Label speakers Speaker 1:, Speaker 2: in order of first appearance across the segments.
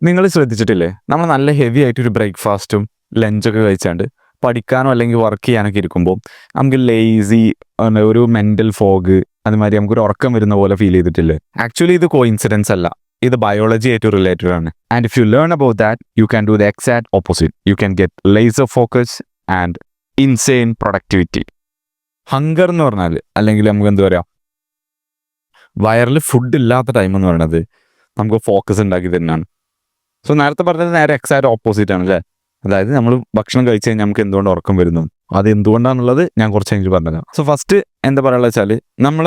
Speaker 1: നിങ്ങൾ ശ്രദ്ധിച്ചിട്ടില്ലേ? നമ്മൾ നല്ല ഹെവി ആയിട്ടൊരു ബ്രേക്ക്ഫാസ്റ്റും ലഞ്ചൊക്കെ കഴിച്ചാണ്ട് പഠിക്കാനോ അല്ലെങ്കിൽ വർക്ക് ചെയ്യാനൊക്കെ ഇരിക്കുമ്പോൾ നമുക്ക് ലേസി ഒരു മെന്റൽ ഫോഗ് അതുമാതിരി നമുക്കൊരു ഉറക്കം വരുന്ന പോലെ ഫീൽ ചെയ്തിട്ടില്ലേ? ആക്ച്വലി ഇത് കോയിൻസിഡൻസ് അല്ല. ഇത് ബയോളജി ആയിട്ട് റിലേറ്റഡ് ആണ്. And if you learn about that you can do the exact opposite. You can get laser focus and insane productivity. Hunger എന്ന് പറഞ്ഞാൽ അല്ലെങ്കിൽ നമുക്ക് എന്താ പറയുക, വയറിൽ ഫുഡ് ഇല്ലാത്ത ടൈം എന്ന് പറയുന്നത് നമുക്ക് ഫോക്കസ് ഉണ്ടാക്കി തന്നെയാണ്. സോ നേരത്തെ പറഞ്ഞത് നേരെ എക്സാക്ട് ഓപ്പോസിറ്റ് ആണ് അല്ലേ? അതായത് നമ്മൾ ഭക്ഷണം കഴിച്ച് കഴിഞ്ഞാൽ നമുക്ക് എന്തുകൊണ്ട് ഉറക്കം വരുന്നു, അത് എന്തുകൊണ്ടാണെന്നുള്ളത് ഞാൻ കുറച്ച് കഴിഞ്ഞ് പറഞ്ഞുതരാം. സോ ഫസ്റ്റ് എന്താ പറയുക വെച്ചാൽ, നമ്മൾ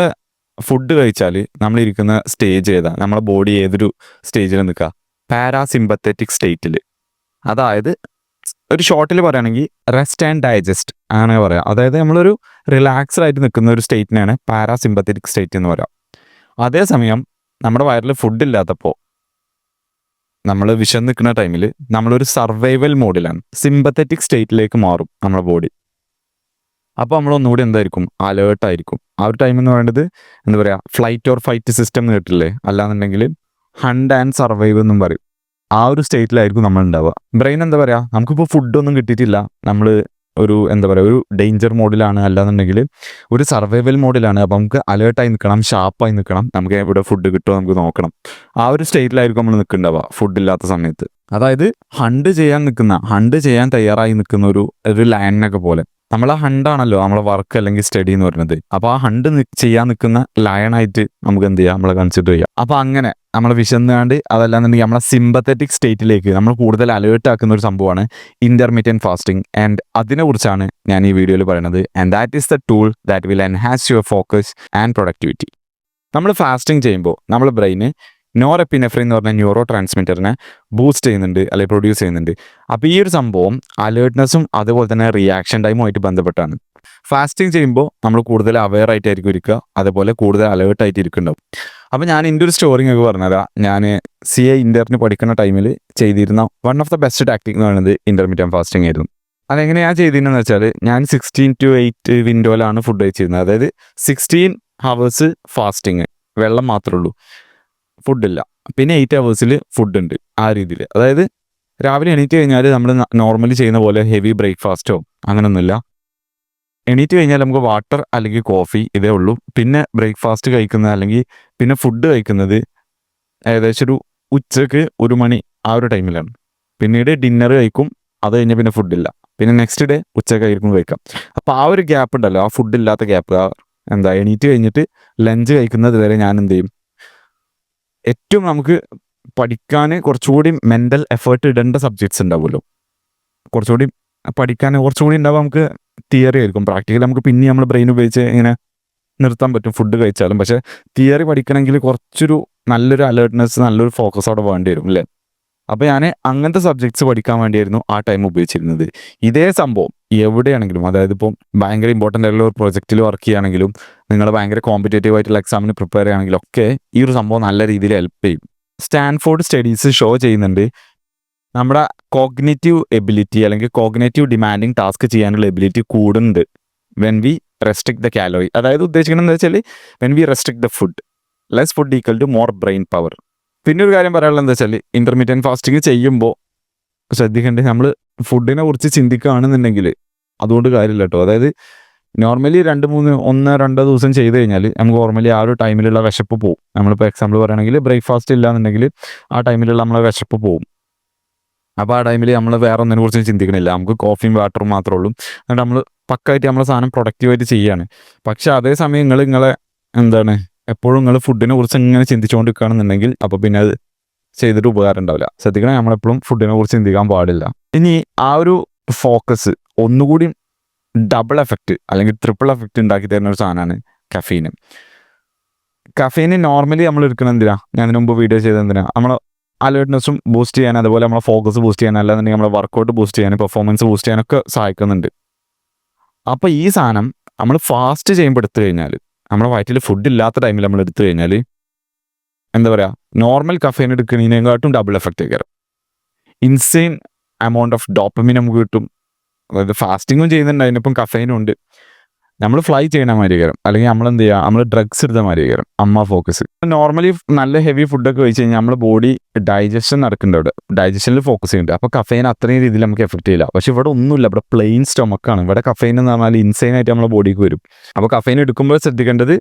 Speaker 1: ഫുഡ് കഴിച്ചാൽ നമ്മളിരിക്കുന്ന സ്റ്റേജ് ഏതാ, നമ്മളെ ബോഡി ഏതൊരു സ്റ്റേജിൽ നിൽക്കുക? പാരാസിമ്പത്തറ്റിക് സ്റ്റേറ്റിൽ. അതായത് ഒരു ഷോർട്ടിൽ പറയുകയാണെങ്കിൽ റെസ്റ്റ് ആൻഡ് ഡൈജസ്റ്റ് അങ്ങനെ പറയാം. അതായത് നമ്മളൊരു റിലാക്സ്ഡ് ആയിട്ട് നിൽക്കുന്ന ഒരു സ്റ്റേറ്റിനാണ് പാരാസിമ്പത്തറ്റിക് സ്റ്റേറ്റ് എന്ന് പറയാം. അതേസമയം നമ്മുടെ വയറിൽ ഫുഡ് ഇല്ലാത്തപ്പോൾ നമ്മൾ വിശന്ന് നിൽക്കുന്ന ടൈമിൽ നമ്മളൊരു സർവൈവൽ മോഡിലാണ്, സിമ്പത്തറ്റിക് സ്റ്റേറ്റിലേക്ക് മാറും നമ്മുടെ ബോഡി. അപ്പോൾ നമ്മൾ ഒന്നുകൂടി എന്തായിരിക്കും, അലേർട്ടായിരിക്കും. ആ ഒരു ടൈം എന്ന് പറയുന്നത് എന്താ പറയുക, ഫ്ലൈറ്റ് ഓർ ഫൈറ്റ് സിസ്റ്റം എന്ന് കേട്ടില്ലേ? അല്ലാന്നുണ്ടെങ്കിൽ ഹണ്ട് ആൻഡ് സർവൈവ് എന്നും പറയും. ആ ഒരു സ്റ്റേറ്റിലായിരിക്കും നമ്മൾ ഉണ്ടാവുക. ബ്രെയിൻ എന്താ പറയുക, നമുക്കിപ്പോൾ ഫുഡൊന്നും കിട്ടിയിട്ടില്ല, നമ്മൾ ഒരു എന്താ പറയുക ഒരു ഡേഞ്ചർ മോഡിലാണ്, അല്ലാന്നുണ്ടെങ്കിൽ ഒരു സർവൈവൽ മോഡിലാണ്. അപ്പോൾ നമുക്ക് അലേർട്ടായി നിൽക്കണം, ഷാർപ്പായി നിൽക്കണം, നമുക്ക് എവിടെ ഫുഡ് കിട്ടുമോ നമുക്ക് നോക്കണം. ആ ഒരു സ്റ്റേറ്റിലായിരിക്കും നമ്മൾ നിൽക്കുന്നുണ്ടാവുക ഫുഡില്ലാത്ത സമയത്ത്. അതായത് ഹണ്ട് ചെയ്യാൻ തയ്യാറായി നിൽക്കുന്ന ഒരു ലയണിനൊക്കെ പോലെ. നമ്മളെ ഹണ്ടാണല്ലോ നമ്മളെ വർക്ക് അല്ലെങ്കിൽ സ്റ്റഡി എന്ന് പറയുന്നത്. അപ്പോൾ ആ ഹണ്ട് ചെയ്യാൻ നിൽക്കുന്ന ലയണായിട്ട് നമുക്ക് എന്ത് ചെയ്യാം, നമ്മളെ കൺസിഡർ ചെയ്യാം. അപ്പോൾ അങ്ങനെ നമ്മളെ വിശന്നാണ്ട് അതല്ലാന്നുണ്ടെങ്കിൽ നമ്മളെ സിമ്പത്തറ്റിക് സ്റ്റേറ്റിലേക്ക് നമ്മൾ കൂടുതൽ അലേർട്ട് ആക്കുന്ന ഒരു സംഭവമാണ് ഇന്റർമീഡിയറ്റ് ഫാസ്റ്റിംഗ്. ആൻഡ് അതിനെക്കുറിച്ചാണ് ഞാൻ ഈ വീഡിയോയിൽ പറയുന്നത്. And that is the tool that will enhance your focus and productivity. നമ്മൾ ഫാസ്റ്റിംഗ് ചെയ്യുമ്പോൾ നമ്മുടെ ബ്രെയിന് നോറെപ്പിനെഫ്രിൻ എന്ന് പറഞ്ഞ ന്യൂറോ ട്രാൻസ്മിറ്ററിനെ ബൂസ്റ്റ് ചെയ്യുന്നുണ്ട് അല്ലെങ്കിൽ പ്രൊഡ്യൂസ് ചെയ്യുന്നുണ്ട്. അപ്പോൾ ഈ ഒരു സംഭവം അലേർട്ട്നെസ്സും അതുപോലെ തന്നെ റിയാക്ഷൻ ടൈമുമായിട്ട് ബന്ധപ്പെട്ടാണ്. ഫാസ്റ്റിംഗ് ചെയ്യുമ്പോൾ നമ്മൾ കൂടുതൽ അവെയർ ആയിട്ടായിരിക്കും ഇരിക്കുക, അതുപോലെ കൂടുതൽ അലേർട്ടായിട്ട് ഇരിക്കുന്നുണ്ടാവും. അപ്പോൾ ഞാൻ എൻ്റെ ഒരു സ്റ്റോറി ഒക്കെ പറഞ്ഞുതരാം. ഞാൻ CA ഇന്ററിന് പഠിക്കുന്ന ടൈമിൽ ചെയ്തിരുന്ന one of the best tactic എന്ന് പറയുന്നത് ഇന്റർമീഡിയറ്റ് ഫാസ്റ്റിംഗ് ആയിരുന്നു. അതെങ്ങനെയാണ് ചെയ്തിരുന്നതെന്ന് വെച്ചാൽ, ഞാൻ 16 to 8 വിൻഡോയിലാണ് ഫുഡ് കഴിച്ചിരുന്നത്. അതായത് 16 hours ഫാസ്റ്റിങ്, വെള്ളം മാത്രമേ ഉള്ളൂ, ഫുഡില്ല. പിന്നെ 8 hours ഫുഡ് ഉണ്ട്. ആ രീതിയിൽ, അതായത് രാവിലെ എണീറ്റ് കഴിഞ്ഞാൽ നമ്മൾ നോർമലി ചെയ്യുന്ന പോലെ ഹെവി ബ്രേക്ക്ഫാസ്റ്റോ അങ്ങനെയൊന്നുമില്ല. എണീറ്റ് കഴിഞ്ഞാൽ നമുക്ക് വാട്ടർ അല്ലെങ്കിൽ കോഫി ഇതേ ഉള്ളൂ. പിന്നെ ബ്രേക്ക്ഫാസ്റ്റ് കഴിക്കുന്നത് അല്ലെങ്കിൽ പിന്നെ ഫുഡ് കഴിക്കുന്നത് ഏകദേശം ഒരു ഉച്ചക്ക് 1 മണി ആ ഒരു ടൈമിലാണ്. പിന്നീട് ഡിന്നർ കഴിക്കും, അത് കഴിഞ്ഞാൽ പിന്നെ ഫുഡില്ല. പിന്നെ നെക്സ്റ്റ് ഡേ ഉച്ചക്കായിരിക്കും കഴിക്കാം. അപ്പോൾ ആ ഒരു ഗ്യാപ്പ് ഉണ്ടല്ലോ, ആ ഫുഡില്ലാത്ത ഗ്യാപ്പ്, എണീറ്റ് കഴിഞ്ഞിട്ട് ലഞ്ച് കഴിക്കുന്നത് വരെ ഞാൻ എന്ത് ചെയ്യും, ഏറ്റവും നമുക്ക് പഠിക്കാൻ കുറച്ചുകൂടി മെൻ്റൽ എഫേർട്ട് ഇടേണ്ട സബ്ജക്ട്സ് ഉണ്ടാവുമല്ലോ, കുറച്ചുകൂടി പഠിക്കാൻ കുറച്ചുകൂടി ഉണ്ടാവുക നമുക്ക് തിയറി ആയിരിക്കും. പ്രാക്ടിക്കലി നമുക്ക് പിന്നെ നമ്മൾ ബ്രെയിൻ ഉപയോഗിച്ച് ഇങ്ങനെ നിർത്താൻ പറ്റും ഫുഡ് കഴിച്ചാലും. പക്ഷേ തിയറി പഠിക്കണമെങ്കിൽ കുറച്ചൊരു നല്ലൊരു അലേർട്ട്നെസ്, നല്ലൊരു ഫോക്കസ് അവിടെ വേണ്ടി വരും അല്ലേ? അപ്പോൾ ഞാൻ അങ്ങനത്തെ സബ്ജക്ട്സ് പഠിക്കാൻ വേണ്ടിയായിരുന്നു ആ ടൈം ഉപയോഗിച്ചിരുന്നത്. ഇതേ സംഭവം എവിടെയാണെങ്കിലും, അതായത് ഇപ്പം ഭയങ്കര ഇമ്പോർട്ടൻ്റ് ആയിട്ടുള്ള ഒരു പ്രൊജക്റ്റിൽ വർക്ക് ചെയ്യുകയാണെങ്കിലും, നിങ്ങൾ ഭയങ്കര കോമ്പറ്റേറ്റീവ് ആയിട്ടുള്ള എക്സാമിന് പ്രിപ്പയർ ചെയ്യുകയാണെങ്കിലും ഒക്കെ ഈ ഒരു സംഭവം നല്ല രീതിയിൽ ഹെൽപ്പ് ചെയ്യും. സ്റ്റാൻഫോർഡ് സ്റ്റഡീസ് ഷോ ചെയ്യുന്നുണ്ട്, നമ്മുടെ കോഗ്നേറ്റീവ് എബിലിറ്റി അല്ലെങ്കിൽ കോഗ്നേറ്റീവ് ഡിമാൻഡിങ് ടാസ്ക് ചെയ്യാനുള്ള എബിലിറ്റി കൂടുന്നുണ്ട് when we restrict the calorie. അതായത് ഉദ്ദേശിക്കുന്നത് എന്താ വെച്ചാൽ, when we restrict the food, less food equal to more brain power. പിന്നെ ഒരു കാര്യം പറയാനുള്ളത് എന്താ വെച്ചാൽ, ഇന്റർമീഡിയറ്റ് ഫാസ്റ്റിംഗ് ചെയ്യുമ്പോൾ ശ്രദ്ധിക്കേണ്ടത്, നമ്മൾ ഫുഡിനെ കുറിച്ച് ചിന്തിക്കുകയാണെന്നുണ്ടെങ്കിൽ അതുകൊണ്ട് കാര്യമില്ല കേട്ടോ. അതായത് നോർമലി 1-2 ദിവസം ചെയ്ത് കഴിഞ്ഞാൽ നമുക്ക് നോർമലി ആ ഒരു ടൈമിലുള്ള വിശപ്പ് പോകും. നമ്മളിപ്പോൾ എക്സാമ്പിൾ പറയുകയാണെങ്കിൽ ബ്രേക്ക്ഫാസ്റ്റ് ഇല്ലാന്നുണ്ടെങ്കിൽ ആ ടൈമിലുള്ള നമ്മളെ വിശപ്പ് പോകും. അപ്പോൾ ആ ടൈമിൽ നമ്മൾ വേറെ ഒന്നിനെ കുറിച്ചും ചിന്തിക്കണില്ല, നമുക്ക് കോഫിയും വാട്ടറും മാത്രമേ ഉള്ളൂ. എന്നിട്ട് നമ്മൾ പക്കായിട്ട് നമ്മളെ സാധനം പ്രൊഡക്റ്റീവായിട്ട് ചെയ്യാണ്. പക്ഷേ അതേസമയം നിങ്ങളെ എന്താണ് എപ്പോഴും നിങ്ങൾ ഫുഡിനെ കുറിച്ച് ഇങ്ങനെ ചിന്തിച്ചുകൊണ്ടിരിക്കുകയാണെന്നുണ്ടെങ്കിൽ അപ്പോൾ പിന്നെ അത് ചെയ്തിട്ട് ഉപകാരം ഉണ്ടാവില്ല. ശ്രദ്ധിക്കണം, നമ്മളെപ്പോഴും ഫുഡിനെ കുറിച്ച് ചിന്തിക്കാൻ പാടില്ല. ഇനി ആ ഒരു ഫോക്കസ് ഒന്നുകൂടി ഡബിൾ എഫക്റ്റ് അല്ലെങ്കിൽ ട്രിപ്പിൾ എഫക്റ്റ് ഉണ്ടാക്കി തരുന്ന ഒരു സാധനമാണ് കഫീന്. കഫീന് നോർമലി നമ്മൾ എടുക്കണം എന്തിനാ, ഞാൻ ഇതിനു മുമ്പ് വീഡിയോ ചെയ്തത് എന്തിനാ, നമ്മൾ അലേർട്ട്നെസ്സും ബൂസ്റ്റ് ചെയ്യാൻ, അതുപോലെ നമ്മളെ ഫോക്കസ് ബൂസ്റ്റ് ചെയ്യാൻ, അല്ലാന്നുണ്ടെങ്കിൽ നമ്മളെ വർക്കൗട്ട് ബൂസ്റ്റ് ചെയ്യാൻ, പെർഫോമൻസ് ബൂസ്റ്റ് ചെയ്യാനൊക്കെ സഹായിക്കുന്നുണ്ട്. അപ്പോൾ ഈ സാധനം നമ്മൾ ഫാസ്റ്റ് ചെയ്യുമ്പോൾ എടുത്തു കഴിഞ്ഞാൽ, നമ്മുടെ വയറ്റിൽ ഫുഡ് ഇല്ലാത്ത ടൈമിൽ നമ്മൾ എടുത്തു കഴിഞ്ഞാൽ എന്താ പറയുക, നോർമൽ കഫീൻ എടുക്കുന്നതിനെക്കാട്ടും ഡബിൾ എഫക്റ്റ് ആയിരിക്കും. ഇൻസെയിൻ എമൗണ്ട് ഓഫ് ഡോപ്പമിൻ നമുക്ക് കിട്ടും. അതായത് ഫാസ്റ്റിങ്ങും ചെയ്യുന്നുണ്ട്, അതിനൊപ്പം കഫൈനും ഉണ്ട്. നമ്മൾ ഫ്ലൈ ചെയ്യണ മാതിരി കയറും, അല്ലെങ്കിൽ നമ്മൾ എന്ത് ചെയ്യുക, നമ്മൾ ഡ്രഗ്സ് എടുത്ത മാതിരി കയറും അമ്മ ഫോക്കസ്. നോർമലി നല്ല ഹെവി ഫുഡൊക്കെ കഴിച്ച് കഴിഞ്ഞാൽ നമ്മുടെ ബോഡി ഡൈജഷൻ നടക്കുന്നുണ്ട്, അവിടെ ഡൈജഷനിൽ ഫോക്കസ് ചെയ്യുന്നുണ്ട്. അപ്പോൾ കഫൈൻ അത്രയും രീതിയിൽ നമുക്ക് എഫക്ട് ചെയ്യില്ല. പക്ഷെ ഇവിടെ ഒന്നുമില്ല, ഇവിടെ പ്ലെയിൻ സ്റ്റൊമക്കാണ്. ഇവിടെ കഫൈൻ എന്ന് പറഞ്ഞാൽ ഇൻസൈൻ ആയിട്ട് നമ്മുടെ ബോഡിക്ക് വരും. അപ്പോൾ കഫൈൻ എടുക്കുമ്പോൾ ശ്രദ്ധിക്കേണ്ടത്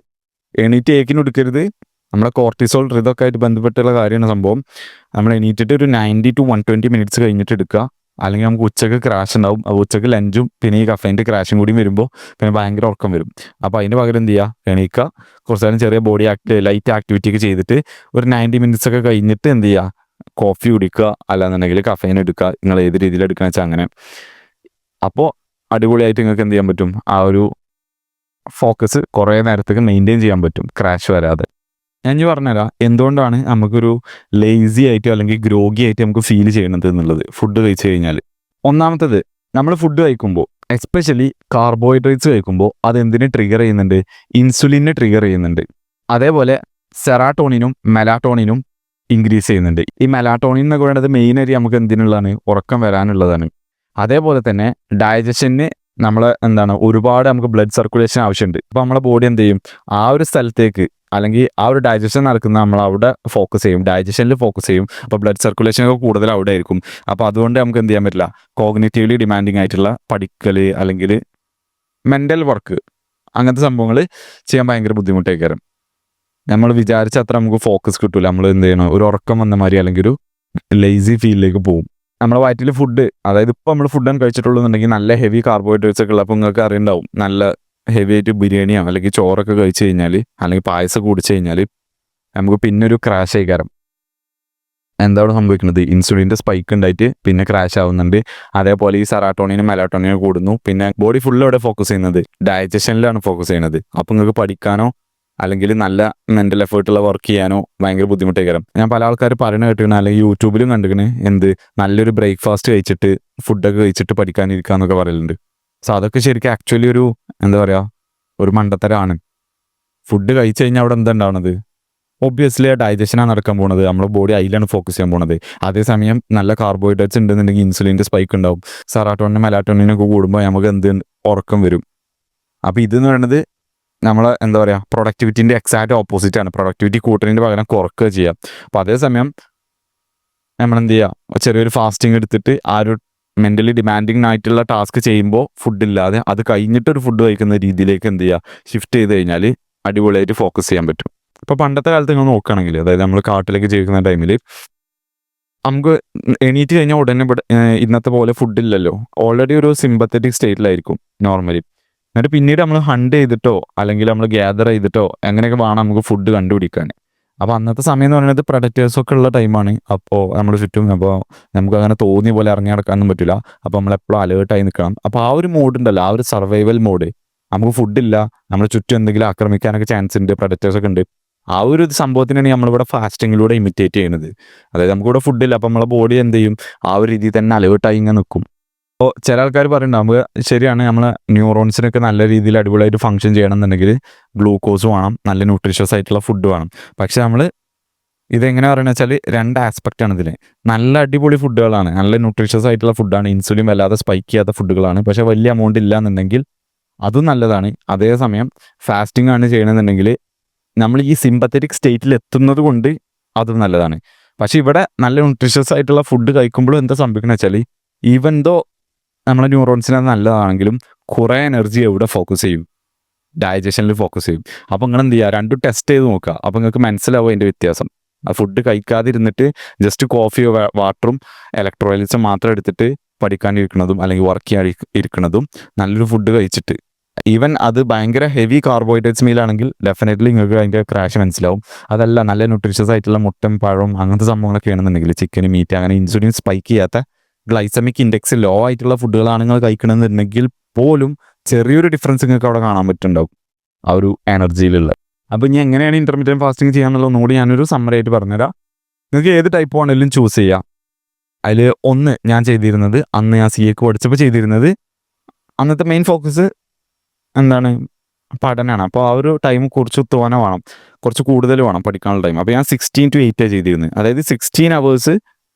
Speaker 1: എണീറ്റ് ഏക്കിന് എടുക്കരുത്. നമ്മുടെ കോർട്ടിസോൾ ഇതൊക്കെ ആയിട്ട് ബന്ധപ്പെട്ടുള്ള കാര്യമാണ് സംഭവം. നമ്മൾ എണീറ്റിട്ട് ഒരു 90 to 120 മിനിറ്റ്സ് കഴിഞ്ഞിട്ട് എടുക്കുക. അല്ലെങ്കിൽ നമുക്ക് ഉച്ചക്ക് ക്രാഷ് ഉണ്ടാവും. അപ്പോൾ ഉച്ചക്ക് ലഞ്ചും പിന്നെ ഈ കഫൈൻ്റെ ക്രാഷും കൂടി വരുമ്പോൾ പിന്നെ ഭയങ്കര ഉറക്കം വരും. അപ്പോൾ അതിൻ്റെ പകരം എന്ത് ചെയ്യുക, എണീക്കുക, കുറച്ച് നേരം ചെറിയ ബോഡി ലൈറ്റ് ആക്ടിവിറ്റി ഒക്കെ ചെയ്തിട്ട് ഒരു 90 മിനിറ്റ്സ് ഒക്കെ കഴിഞ്ഞിട്ട് എന്ത് ചെയ്യുക, കോഫി കുടിക്കുക, അല്ലാന്നുണ്ടെങ്കിൽ കഫൈൻ എടുക്കുക. നിങ്ങൾ ഏത് രീതിയിൽ എടുക്കുക വെച്ചാൽ അങ്ങനെ. അപ്പോൾ അടിപൊളിയായിട്ട് നിങ്ങൾക്ക് എന്ത് ചെയ്യാൻ പറ്റും, ആ ഒരു ഫോക്കസ് കുറേ നേരത്തേക്ക് മെയിൻറ്റെയിൻ ചെയ്യാൻ പറ്റും, ക്രാഷ് വരാതെ. ഞാൻ ഇനി പറഞ്ഞുതരാം എന്തുകൊണ്ടാണ് നമുക്കൊരു ലേസി ആയിട്ട് അല്ലെങ്കിൽ ഗ്രോഗി ആയിട്ട് നമുക്ക് ഫീൽ ചെയ്യണത് എന്നുള്ളത് ഫുഡ് കഴിച്ചു കഴിഞ്ഞാൽ. ഒന്നാമത്തത്, നമ്മൾ ഫുഡ് കഴിക്കുമ്പോൾ എസ്പെഷ്യലി കാർബോഹൈഡ്രേറ്റ്സ് കഴിക്കുമ്പോൾ അതെന്തിനെ ട്രിഗർ ചെയ്യുന്നുണ്ട്, ഇൻസുലിനെ ട്രിഗർ ചെയ്യുന്നുണ്ട്. അതേപോലെ സെറാട്ടോണിനും മെലാട്ടോണിനും ഇൻക്രീസ് ചെയ്യുന്നുണ്ട്. ഈ മെലാട്ടോണിൻ എന്നൊക്കെ പറയുന്നത് മെയിനായിട്ട് നമുക്ക് എന്തിനുള്ളതാണ്, ഉറക്കം വരാനുള്ളതാണ്. അതേപോലെ തന്നെ ഡൈജഷന് നമ്മൾ ഒരുപാട് നമുക്ക് ബ്ലഡ് സർക്കുലേഷൻ ആവശ്യമുണ്ട്. അപ്പോൾ നമ്മളെ ബോഡി എന്ത് ചെയ്യും, ആ ഒരു സ്ഥലത്തേക്ക് അല്ലെങ്കിൽ ആ ഒരു ഡൈജഷൻ നടക്കുന്ന നമ്മൾ അവിടെ ഫോക്കസ് ചെയ്യും, ഡൈജഷനിൽ ഫോക്കസ് ചെയ്യും. അപ്പോൾ ബ്ലഡ് സർക്കുലേഷൻ ഒക്കെ കൂടുതൽ അവിടെ ആയിരിക്കും. അപ്പോൾ അതുകൊണ്ട് നമുക്ക് എന്ത് ചെയ്യാൻ പറ്റില്ല, കോഗ്നിറ്റീവ്ലി ഡിമാൻഡിങ് ആയിട്ടുള്ള പഠിക്കൽ അല്ലെങ്കിൽ മെൻ്റൽ വർക്ക് അങ്ങനത്തെ സംഭവങ്ങൾ ചെയ്യാൻ ഭയങ്കര ബുദ്ധിമുട്ടായിരിക്കും. നമ്മൾ വിചാരിച്ച അത്ര നമുക്ക് ഫോക്കസ് കിട്ടില്ല. നമ്മൾ എന്ത് ചെയ്യണം, ഒരു ഉറക്കം വന്ന മാതിരി അല്ലെങ്കിൽ ഒരു ലേസി ഫീലിലേക്ക് പോകും. നമ്മുടെ വയറ്റിൽ ഫുഡ്, അതായത് ഇപ്പോൾ നമ്മൾ ഫുഡാണ് കഴിച്ചിട്ടുള്ളൂ എന്നുണ്ടെങ്കിൽ നല്ല ഹെവി കാർബോഹൈഡ്രേറ്റ്സ് ഒക്കെ ഉള്ള, അപ്പോൾ നിങ്ങൾക്ക് അറിയുണ്ടാവും, നല്ല ഹെവി ആയിട്ട് ബിരിയാണിയോ അല്ലെങ്കിൽ ചോറൊക്കെ കഴിച്ച് കഴിഞ്ഞാൽ അല്ലെങ്കിൽ പായസം കുടിച്ച് കഴിഞ്ഞാൽ നമുക്ക് പിന്നെ ഒരു ക്രാഷ് ആയിക്കാരം. എന്താണ് സംഭവിക്കുന്നത്, ഇൻസുലിൻ്റെ സ്പൈക്ക് ഉണ്ടായിട്ട് പിന്നെ ക്രാഷ് ആവുന്നുണ്ട്. അതേപോലെ ഈ സെറാട്ടോണിനും മെലാട്ടോണിനും കൂടുന്നു. പിന്നെ ബോഡി ഫുള്ള് അവിടെ ഫോക്കസ് ചെയ്യുന്നത് ഡൈജഷനിലാണ് ഫോക്കസ് ചെയ്യുന്നത്. അപ്പോൾ നിങ്ങൾക്ക് പഠിക്കാനോ അല്ലെങ്കിൽ നല്ല മെൻ്റൽ എഫേർട്ടുള്ള വർക്ക് ചെയ്യാനോ ഭയങ്കര ബുദ്ധിമുട്ടായിരിക്കും. ഞാൻ പല ആൾക്കാർ പറയുന്നത് കേട്ടിരിക്കണം, അല്ലെങ്കിൽ യൂട്യൂബിലും കണ്ടിരിക്കണേ, നല്ലൊരു ബ്രേക്ക്ഫാസ്റ്റ് കഴിച്ചിട്ട് ഫുഡൊക്കെ കഴിച്ചിട്ട് പഠിക്കാനിരിക്കുക എന്നൊക്കെ പറയലുണ്ട്. സോ അതൊക്കെ ശരിക്കും ആക്ച്വലി ഒരു ഒരു മണ്ടത്തരമാണ്. ഫുഡ് കഴിച്ചു കഴിഞ്ഞാൽ അവിടെ എന്താ ഉണ്ടാവുന്നത്, ഒബ്വിയസ്ലി ആ ഡൈജഷനാണ് നടക്കാൻ പോകുന്നത്, നമ്മുടെ ബോഡി അതിലാണ് ഫോക്കസ് ചെയ്യാൻ പോകുന്നത്. അതേസമയം നല്ല കാർബോഹൈഡ്രേറ്റ്സ് ഉണ്ടെന്നുണ്ടെങ്കിൽ ഇൻസുലിൻ്റെ സ്പൈക്ക് ഉണ്ടാവും. സെറാട്ടോണിനും മെലാറ്റോണിനൊക്കെ കൂടുമ്പോൾ നമുക്ക് ഉറക്കം വരും. അപ്പോൾ ഇതെന്ന് പറയുന്നത് നമ്മൾ പ്രൊഡക്ടിവിറ്റിൻ്റെ എക്സാക്റ്റ് ഓപ്പോസിറ്റ് ആണ്. പ്രൊഡക്ടിവിറ്റി കൂട്ടുന്നതിൻ്റെ പകരം കുറക്കുക ചെയ്യാം. അപ്പോൾ അതേസമയം നമ്മളെന്ത് ചെയ്യുക, ചെറിയൊരു ഫാസ്റ്റിംഗ് എടുത്തിട്ട് ആ ഒരു മെൻ്റലി ഡിമാൻഡിങ് ആയിട്ടുള്ള ടാസ്ക് ചെയ്യുമ്പോൾ ഫുഡില്ലാതെ അത് കഴിഞ്ഞിട്ടൊരു ഫുഡ് കഴിക്കുന്ന രീതിയിലേക്ക് എന്ത് ചെയ്യുക, ഷിഫ്റ്റ് ചെയ്ത് കഴിഞ്ഞാൽ അടിപൊളിയായിട്ട് ഫോക്കസ് ചെയ്യാൻ പറ്റും. ഇപ്പോൾ പണ്ടത്തെ കാലത്ത് നിങ്ങൾ നോക്കുകയാണെങ്കിൽ, അതായത് നമ്മൾ കാട്ടിലേക്ക് ജീവിക്കുന്ന ടൈമിൽ നമുക്ക് എണീറ്റ് കഴിഞ്ഞാൽ ഉടനെ ഇന്നത്തെ പോലെ ഫുഡില്ലല്ലോ, ഓൾറെഡി ഒരു സിമ്പത്തറ്റിക് സ്റ്റേറ്റിലായിരിക്കും നോർമലി. എന്നിട്ട് പിന്നീട് നമ്മൾ ഹണ്ട് ചെയ്തിട്ടോ അല്ലെങ്കിൽ നമ്മൾ ഗ്യാദർ ചെയ്തിട്ടോ അങ്ങനെയൊക്കെ വേണം നമുക്ക് ഫുഡ് കണ്ടുപിടിക്കാൻ. അപ്പോൾ അന്നത്തെ സമയം എന്ന് പറയുന്നത് പ്രൊഡക്റ്റേഴ്സൊക്കെ ഉള്ള ടൈമാണ്. അപ്പോൾ നമ്മൾ ചുറ്റും, അപ്പോൾ നമുക്ക് അങ്ങനെ തോന്നിയ പോലെ ഇറങ്ങി നടക്കാനൊന്നും പറ്റില്ല. അപ്പോൾ നമ്മളെപ്പോഴും അലേർട്ടായി നിൽക്കണം. അപ്പോൾ ആ ഒരു മോഡ് ഉണ്ടല്ലോ, ആ ഒരു സർവൈവൽ മോഡ്, നമുക്ക് ഫുഡില്ല, നമ്മൾ ചുറ്റും എന്തെങ്കിലും ആക്രമിക്കാനൊക്കെ ചാൻസ് ഉണ്ട്, പ്രൊഡക്റ്റേഴ്സൊക്കെ ഉണ്ട്. ആ ഒരു സംഭവത്തിനാണ് നമ്മളിവിടെ ഫാസ്റ്റിങ്ങിലൂടെ ഇമിറ്റേറ്റ് ചെയ്യുന്നത്. അതായത് നമുക്കിവിടെ ഫുഡില്ല, അപ്പോൾ നമ്മളെ ബോഡി എന്ത് ചെയ്യും, ആ ഒരു രീതിയിൽ തന്നെ അലേർട്ടായി ഇങ്ങനെ നിൽക്കും. അപ്പോൾ ചില ആൾക്കാർ പറയുന്നുണ്ട്, നമുക്ക് ശരിയാണ്, നമ്മളെ ന്യൂറോൺസിനൊക്കെ നല്ല രീതിയിൽ അടിപൊളിയായിട്ട് ഫങ്ഷൻ ചെയ്യണമെന്നുണ്ടെങ്കിൽ ഗ്ലൂക്കോസ് വേണം, നല്ല ന്യൂട്രീഷ്യസ് ആയിട്ടുള്ള ഫുഡ് വേണം. പക്ഷെ നമ്മൾ ഇതെങ്ങനെ പറയുന്നത് വെച്ചാൽ രണ്ട് ആസ്പെക്റ്റാണ് ഇതിൽ. നല്ല അടിപൊളി ഫുഡുകളാണ്, നല്ല ന്യൂട്രീഷ്യസ് ആയിട്ടുള്ള ഫുഡാണ്, ഇൻസുലിൻ വല്ലാതെ സ്പൈക്ക് ചെയ്യാത്ത ഫുഡുകളാണ്. പക്ഷേ വലിയ എമൗണ്ട് ഇല്ല എന്നുണ്ടെങ്കിൽ അതും നല്ലതാണ്. അതേസമയം ഫാസ്റ്റിംഗ് ആണ് ചെയ്യണമെന്നുണ്ടെങ്കിൽ നമ്മൾ ഈ സിമ്പത്തറ്റിക് സ്റ്റേറ്റിൽ എത്തുന്നത് കൊണ്ട് അതും നല്ലതാണ്. പക്ഷേ ഇവിടെ നല്ല ന്യൂട്രീഷ്യസ് ആയിട്ടുള്ള ഫുഡ് കഴിക്കുമ്പോഴും എന്താ സംഭവിക്കുന്നത് വെച്ചാൽ, ഈവൻ ദോ നമ്മളെ ന്യൂറോൺസിന് നല്ലതാണെങ്കിലും കുറേ എനർജി എവിടെ ഫോക്കസ് ചെയ്യും, ഡൈജഷനിൽ ഫോക്കസ് ചെയ്യും. അപ്പോൾ നിങ്ങൾ എന്ത് ചെയ്യുക, രണ്ടും ടെസ്റ്റ് ചെയ്ത് നോക്കുക. അപ്പോൾ നിങ്ങൾക്ക് മനസ്സിലാവും അതിൻ്റെ വ്യത്യാസം. ആ ഫുഡ് കഴിക്കാതിരുന്നിട്ട് ജസ്റ്റ് കോഫിയോ വാട്ടറും ഇലക്ട്രോലൈറ്റ്സും മാത്രം എടുത്തിട്ട് പഠിക്കാനിരിക്കുന്നതും അല്ലെങ്കിൽ വർക്ക് ചെയ്യാൻ ഇരിക്കുന്നതും നല്ലൊരു ഫുഡ് കഴിച്ചിട്ട്, ഈവൻ അത് ഭയങ്കര ഹെവി കാർബോഹൈഡ്രേറ്റ്സ് മീലാണെങ്കിൽ ഡെഫിനറ്റ്ലി നിങ്ങൾക്ക് അതിൻ്റെ ക്രാഷ് മനസ്സിലാവും. അതല്ല നല്ല ന്യൂട്രീഷ്യസ് ആയിട്ടുള്ള മുട്ടയും പഴവും അങ്ങനത്തെ സംഭവങ്ങളൊക്കെ ആണെന്നുണ്ടെങ്കിൽ, ചിക്കൻ, മീറ്റ്, അങ്ങനെ ഇൻസുലിൻ സ്പൈക്ക് ചെയ്യാത്ത ഗ്ലൈസമിക് ഇൻഡെക്സ് ലോ ആയിട്ടുള്ള ഫുഡുകളാണ് നിങ്ങൾ കഴിക്കണമെന്നുണ്ടെങ്കിൽ പോലും ചെറിയൊരു ഡിഫറൻസ് നിങ്ങൾക്ക് അവിടെ കാണാൻ പറ്റുന്നുണ്ടാവും ആ ഒരു എനർജിയിലുള്ള. അപ്പോൾ ഇനി എങ്ങനെയാണ് ഇൻ്റർമീഡിയറ്റ് ഫാസ്റ്റിംഗ് ചെയ്യാന്നുള്ളത് ഒന്നുകൂടി ഞാനൊരു സമ്മറി ആയിട്ട് പറഞ്ഞുതരാം. നിങ്ങൾക്ക് ഏത് ടൈപ്പ് വേണമെങ്കിലും ചൂസ് ചെയ്യാം. അതിൽ ഒന്ന് ഞാൻ ചെയ്തിരുന്നത്, അന്ന് ഞാൻ CA പഠിച്ചപ്പോൾ ചെയ്തിരുന്നത്, അന്നത്തെ മെയിൻ ഫോക്കസ് പഠനമാണ്. അപ്പോൾ ആ ഒരു ടൈം കുറച്ച് തോനെ വേണം, കുറച്ച് കൂടുതൽ വേണം പഠിക്കാനുള്ള ടൈം. അപ്പോൾ ഞാൻ 16 to 8 ചെയ്തിരുന്നത്. അതായത് 16 hours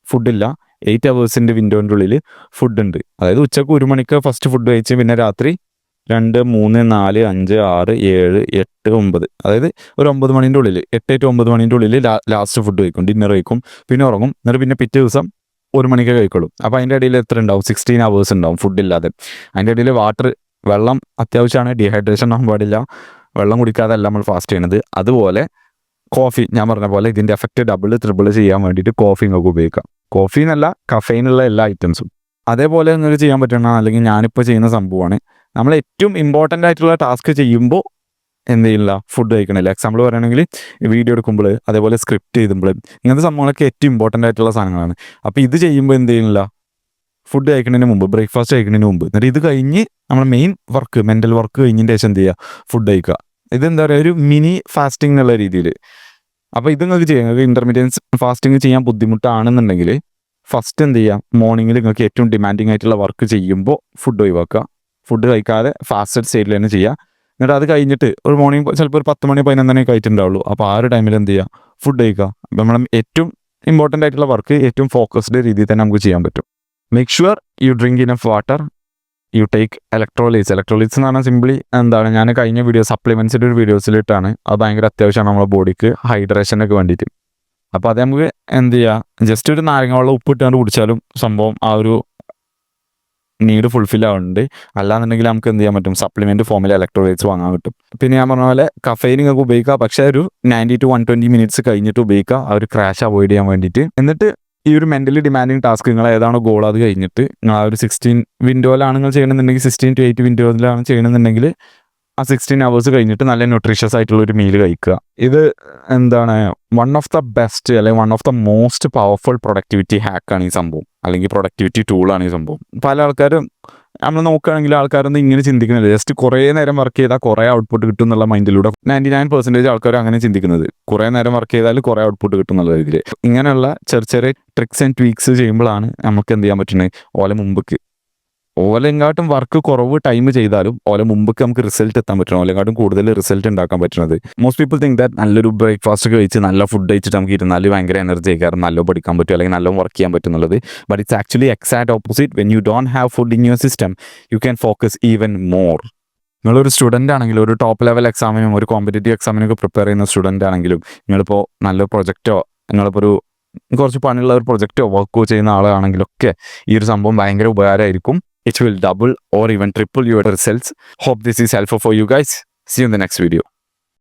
Speaker 1: ഫുഡില്ല, 8 hours വിൻഡോൻ്റെ ഉള്ളിൽ ഫുഡ് ഉണ്ട്. അതായത് ഉച്ചക്ക് 1 മണിക്ക് ഫസ്റ്റ് ഫുഡ് കഴിച്ച് പിന്നെ രാത്രി 2, 3, 4, 5, 6, 7, 8, 9. അതായത് ഒരു 9 മണീൻ്റെ ഉള്ളിൽ 8 to 9 മണീൻ്റെ ഉള്ളിൽ ലാസ്റ്റ് ഫുഡ് കഴിക്കും, ഡിന്നർ കഴിക്കും, പിന്നെ ഉറങ്ങും. എന്നിട്ട് പിന്നെ പിറ്റേ ദിവസം 1 മണിക്ക് കഴിക്കുള്ളൂ. അപ്പോൾ അതിൻ്റെ ഇടയിൽ എത്ര ഉണ്ടാവും? 16 hours ഉണ്ടാവും ഫുഡില്ലാതെ. അതിൻ്റെ ഇടയിൽ വെള്ളം അത്യാവശ്യമാണ്, ഡീഹൈഡ്രേഷൻ ആകാൻ പാടില്ല. വെള്ളം കുടിക്കാതെ അല്ല നമ്മൾ ഫാസ്റ്റ് ചെയ്യുന്നത്. അതുപോലെ കോഫി, ഞാൻ പറഞ്ഞ പോലെ ഇതിൻ്റെ എഫക്റ്റ് ഡബിൾ ട്രിപ്പിൾ ചെയ്യാൻ വേണ്ടിയിട്ട് കോഫി നിങ്ങൾക്ക് ഉപയോഗിക്കാം. കോഫി എന്നല്ല, കഫൈനുള്ള എല്ലാ ഐറ്റംസും. അതേപോലെ നിങ്ങൾക്ക് ചെയ്യാൻ പറ്റണം, അല്ലെങ്കിൽ ഞാനിപ്പോൾ ചെയ്യുന്ന സംഭവമാണ്, നമ്മൾ ഏറ്റവും ഇമ്പോർട്ടൻ്റ് ആയിട്ടുള്ള ടാസ്ക് ചെയ്യുമ്പോൾ എന്ത് ചെയ്യില്ല, ഫുഡ് കഴിക്കണില്ല. എക്സാമ്പിൾ പറയുകയാണെങ്കിൽ വീഡിയോ എടുക്കുമ്പോൾ, അതേപോലെ സ്ക്രിപ്റ്റ് ചെയ്യുമ്പോൾ, ഇങ്ങനത്തെ സംഭവങ്ങളൊക്കെ ഏറ്റവും ഇമ്പോർട്ടൻ്റ് ആയിട്ടുള്ള സാധനങ്ങളാണ്. അപ്പോൾ ഇത് ചെയ്യുമ്പോൾ എന്ത് ചെയ്യുന്നില്ല, ഫുഡ് കഴിക്കുന്നതിന് മുമ്പ്, ബ്രേക്ക്ഫാസ്റ്റ് കഴിക്കുന്നതിന് മുമ്പ്. എന്നിട്ട് ഇത് കഴിഞ്ഞ് നമ്മൾ മെയിൻ വർക്ക്, മെൻ്റൽ വർക്ക് കഴിഞ്ഞതിന് ശേഷം എന്ത് ചെയ്യുക, ഫുഡ് കഴിക്കുക. ഇതെന്താ പറയുക, ഒരു മിനി ഫാസ്റ്റിംഗ് എന്നുള്ള രീതിയിൽ. അപ്പോൾ ഇത് നിങ്ങൾക്ക് ചെയ്യാം. നിങ്ങൾക്ക് ഇൻ്റർമീഡിയൻസ് ഫാസ്റ്റിംഗ് ചെയ്യാൻ ബുദ്ധിമുട്ടാണെന്നുണ്ടെങ്കിൽ ഫസ്റ്റ് എന്ത് ചെയ്യുക, മോർണിംഗിൽ നിങ്ങൾക്ക് ഏറ്റവും ഡിമാൻഡിങ് ആയിട്ടുള്ള വർക്ക് ചെയ്യുമ്പോൾ ഫുഡ് ഒഴിവാക്കുക. ഫുഡ് കഴിക്കാതെ ഫാസ്റ്റഡ് സ്റ്റേറ്റിൽ തന്നെ ചെയ്യുക. എന്നിട്ട് അത് കഴിഞ്ഞിട്ട് ഒരു മോർണിംഗ് ചിലപ്പോൾ ഒരു 10 മണി 11 മണി കഴിച്ചിട്ടുണ്ടാവുള്ളൂ. അപ്പോൾ ആ ഒരു ടൈമിൽ എന്ത് ചെയ്യുക, ഫുഡ് കഴിക്കുക. അപ്പോൾ നമ്മൾ ഏറ്റവും ഇമ്പോർട്ടൻ്റ് ആയിട്ടുള്ള വർക്ക് ഏറ്റവും ഫോക്കസ്ഡ് രീതിയിൽ തന്നെ നമുക്ക് ചെയ്യാൻ പറ്റും. Make sure you drink enough water, you take electrolytes. Electrolytes എന്ന് പറഞ്ഞാൽ സിംപ്ലി എന്താണ്, ഞാൻ കഴിഞ്ഞ സപ്ലിമെൻറ്റ്സിൻ്റെ ഒരു വീഡിയോസിലിട്ടാണ്. അത് ഭയങ്കര അത്യാവശ്യമാണ് നമ്മുടെ ബോഡിക്ക് ഹൈഡ്രേഷനൊക്കെ വേണ്ടിയിട്ട്. അപ്പോൾ അത് നമുക്ക് എന്ത് ചെയ്യുക, ജസ്റ്റ് ഒരു നാരങ്ങ വെള്ളം ഉപ്പിട്ടാണ്ട് കുടിച്ചാലും സംഭവം ആ ഒരു നീഡ് ഫുൾഫിൽ ആവുന്നുണ്ട്. അല്ലാന്നുണ്ടെങ്കിൽ നമുക്ക് എന്ത് ചെയ്യാൻ പറ്റും, സപ്ലിമെൻറ്റ് ഫോമിൽ ഇലക്ട്രോലൈറ്റ്സ് വാങ്ങാൻ കിട്ടും. പിന്നെ ഞാൻ പറഞ്ഞ പോലെ കഫൈൻ നിങ്ങൾക്ക് ഉപയോഗിക്കുക, പക്ഷേ ഒരു 90 to 120 minutes കഴിഞ്ഞിട്ട് ഉപയോഗിക്കുക, ആ ഒരു ക്രാഷ് അവോയ്ഡ് ചെയ്യാൻ വേണ്ടിയിട്ട്. എന്നിട്ട് ഈ ഒരു മെൻ്റലി ഡിമാൻഡിങ് ടാസ്ക് നിങ്ങൾ ഏതാണോ ഗോൾ, അത് കഴിഞ്ഞിട്ട് നിങ്ങൾ ആ ഒരു 16 വിൻഡോയിലാണ് നിങ്ങൾ ചെയ്യണമെന്നുണ്ടെങ്കിൽ, 16 to 8 വിൻഡോയിലാണ് ചെയ്യണമെന്നുണ്ടെങ്കിൽ ആ 16 hours കഴിഞ്ഞിട്ട് നല്ല ന്യൂട്രീഷ്യസ് ആയിട്ടുള്ള ഒരു മീൽ കഴിക്കുക. ഇത് എന്താണ്, വൺ ഓഫ് ദ ബെസ്റ്റ് അല്ലെങ്കിൽ one of the most powerful productivity ഹാക്കാണ് ഈ സംഭവം, അല്ലെങ്കിൽ പ്രൊഡക്ടിവിറ്റി ടൂളാണ് ഈ സംഭവം. പല ആൾക്കാരും നമ്മൾ നോക്കുകയാണെങ്കിൽ ആൾക്കാരൊന്നും ഇങ്ങനെ ചിന്തിക്കുന്നില്ല. ജസ്റ്റ് കുറേ നേരം വർക്ക് ചെയ്താൽ കുറേ ഔട്ട്പുട്ട് കിട്ടും എന്നുള്ള മൈൻഡിലൂടെ 99% ആൾക്കാർ അങ്ങനെ ചിന്തിക്കുന്നത്. കുറേ നേരം വർക്ക് ചെയ്താൽ കുറേ ഔട്ട്പുട്ട് കിട്ടും എന്നുള്ള രീതിയിൽ. ഇങ്ങനെയുള്ള ചെറിയ ചെറിയ ട്രിക്സ് ആൻഡ് ട്വീക്സ് ചെയ്യുമ്പോഴാണ് നമുക്ക് എന്ത് ചെയ്യാൻ പറ്റുന്നത്, ഓലെങ്കാട്ടും വർക്ക് കുറവ് ടൈം ചെയ്താലും ഓലെ മുമ്പ് നമുക്ക് റിസൾട്ട് എത്താൻ പറ്റണം, ഓലെങ്കാട്ടും കൂടുതൽ റിസൾട്ട് ഉണ്ടാക്കാൻ പറ്റുന്നത്. മോസ്റ്റ് പീപ്പിൾ തിങ്ക് ദാറ്റ് നല്ലൊരു ബ്രേക്ക്ഫാസ്റ്റ് കഴിച്ച് നല്ല ഫുഡ് കഴിച്ചിട്ട് നമുക്ക് ഇരുന്നാൽ ഭയങ്കര എനർജി ആയിക്കാരം, നല്ല പഠിക്കാൻ പറ്റും അല്ലെങ്കിൽ നല്ല വർക്ക് ചെയ്യാൻ പറ്റുന്നുള്ളത്. But it's actually exact opposite. When you don't have food in your system, you can focus even more. നിങ്ങളൊരു സ്റ്റുഡൻ്റ് ആണെങ്കിലും, ഒരു ടോപ്പ് ലെവൽ എക്സാമിനും ഒരു കോമ്പറ്റേറ്റീവ് എക്സാമിനൊക്കെ പ്രിപ്പയർ ചെയ്യുന്ന സ്റ്റുഡൻ്റ് ആണെങ്കിലും, നിങ്ങളിപ്പോൾ നല്ല പ്രൊജക്റ്റോ, നിങ്ങളിപ്പോൾ ഒരു കുറച്ച് പണിയുള്ള ഒരു പ്രൊജക്റ്റോ വർക്കോ ചെയ്യുന്ന ആളാണെങ്കിലൊക്കെ ഈ ഒരു സംഭവം ഭയങ്കര ഉപകാരമായിരിക്കും. It will double or even triple your results. Hope this is helpful for you guys. See you in the next video.